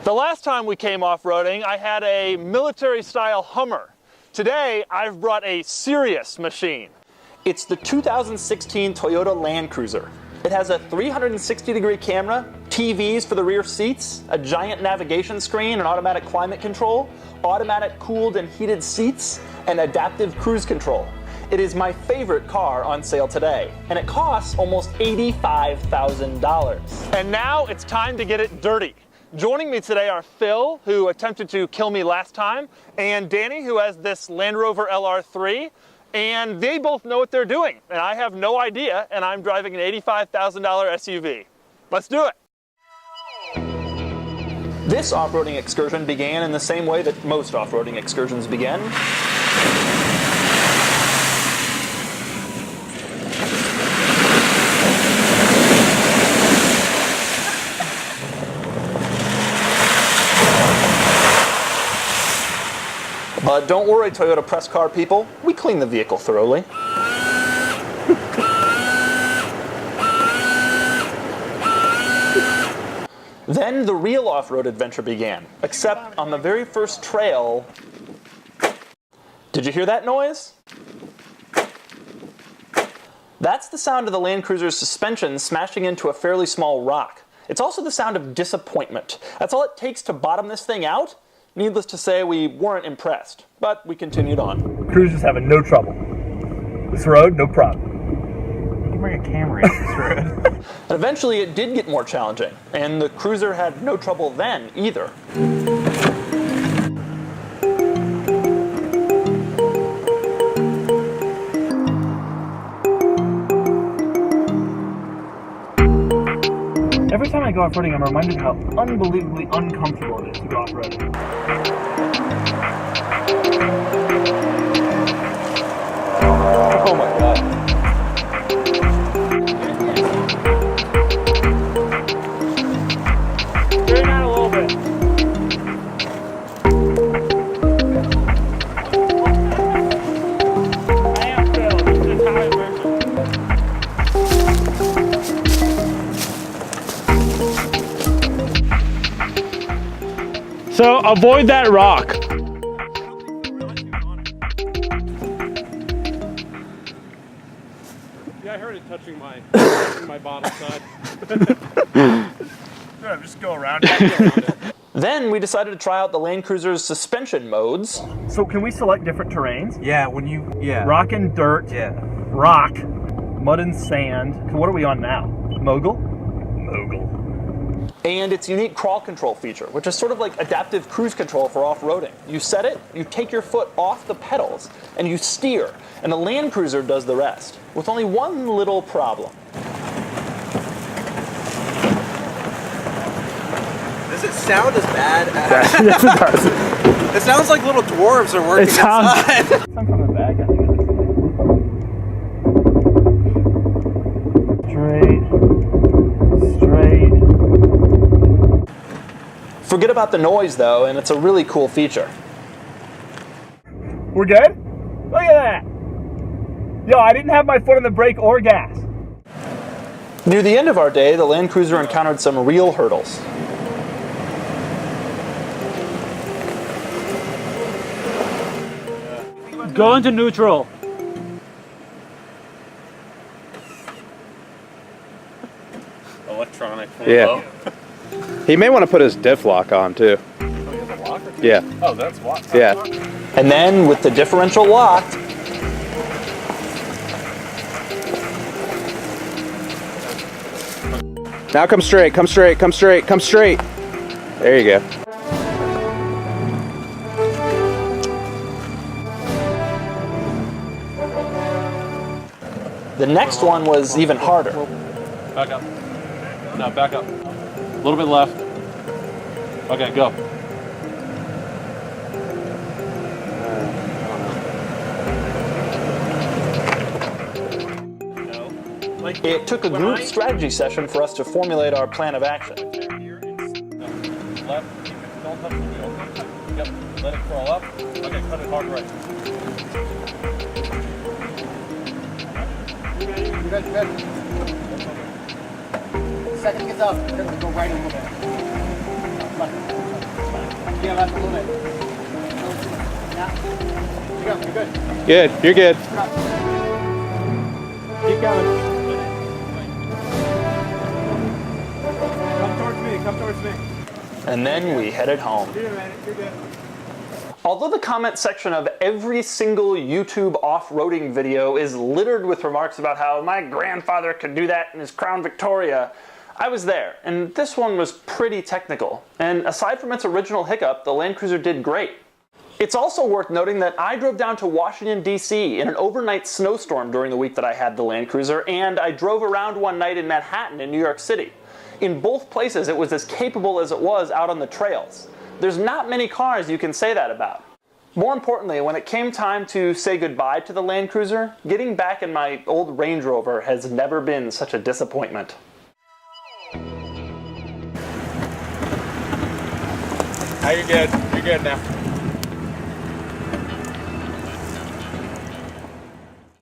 The last time we came off-roading, I had a military-style Hummer. Today, I've brought a serious machine. It's the 2016 Toyota Land Cruiser. It has a 360-degree camera, TVs for the rear seats, a giant navigation screen, and automatic climate control, automatic cooled and heated seats, and adaptive cruise control. It is my favorite car on sale today, and it costs almost $85,000. And now it's time to get it dirty. Joining me today are Phil, who attempted to kill me last time, and Danny, who has this Land Rover LR3, and they both know what they're doing, and I have no idea, and I'm driving an $85,000 SUV. Let's do it. This off-roading excursion began in the same way that most off-roading excursions begin. But don't worry, Toyota press car people, we clean the vehicle thoroughly. Then the real off-road adventure began, except on the very first trail. Did you hear that noise? That's the sound of the Land Cruiser's suspension smashing into a fairly small rock. It's also the sound of disappointment. That's all it takes to bottom this thing out. Needless to say, we weren't impressed, but we continued on. Cruiser's having no trouble. This road, no problem. You can bring a Camry up this road. And eventually it did get more challenging, and the Cruiser had no trouble then either. Every time I go off-roading, I'm reminded how unbelievably uncomfortable it is to go off-roading. Oh my God. Straighten out a little bit. I am Phil. This is Italian version. So avoid that rock. Yeah, I heard it touching my bottom side. Yeah, just go around it. Then we decided to try out the Land Cruiser's suspension modes. So can we select different terrains? Yeah, when you, Rock and dirt, Yeah. rock, mud and sand. What are we on now? Mogul? Mogul. And its unique crawl control feature, which is sort of like adaptive cruise control for off-roading. You set it, you take your foot off the pedals, and you steer, and the Land Cruiser does the rest, with only one little problem. Does it sound as bad as... Yes, it does. It sounds like little dwarves are working inside. Some from the back, I think. Straight. Forget about the noise though, and it's a really cool feature. We're good? Look at that. Yo, I didn't have my foot on the brake or gas. Near the end of our day, the Land Cruiser encountered some real hurdles. Go into neutral. Electronic. Yeah. He may want to put his diff lock on too. Yeah. Oh, that's what. Yeah. And then, with the differential locked, Now come straight, come straight, come straight, come straight. There you go. the next one was even harder. Back up. No, back up. A little bit left. Okay, go. It took a group strategy session for us to formulate our plan of action. Left, keep it, don't touch the wheel. Yep, let it crawl up. Okay, cut it hard right. You guys are good. Second gets up, we're gonna go right a little bit. Left. left a little bit. Yeah. You're good. Good. You're good. Keep going. Come towards me. Come towards me. And then we headed home. You're good, man. You're good. Although the comment section of every single YouTube off-roading video is littered with remarks about how my grandfather could do that in his Crown Victoria, I was there, and this one was pretty technical. And aside from its original hiccup, the Land Cruiser did great. It's also worth noting that I drove down to Washington, D.C. in an overnight snowstorm during the week that I had the Land Cruiser, and I drove around one night in Manhattan in New York City. In both places, it was as capable as it was out on the trails. There's not many cars you can say that about. More importantly, when it came time to say goodbye to the Land Cruiser, getting back in my old Range Rover has never been such a disappointment. Now you're good. You're good now.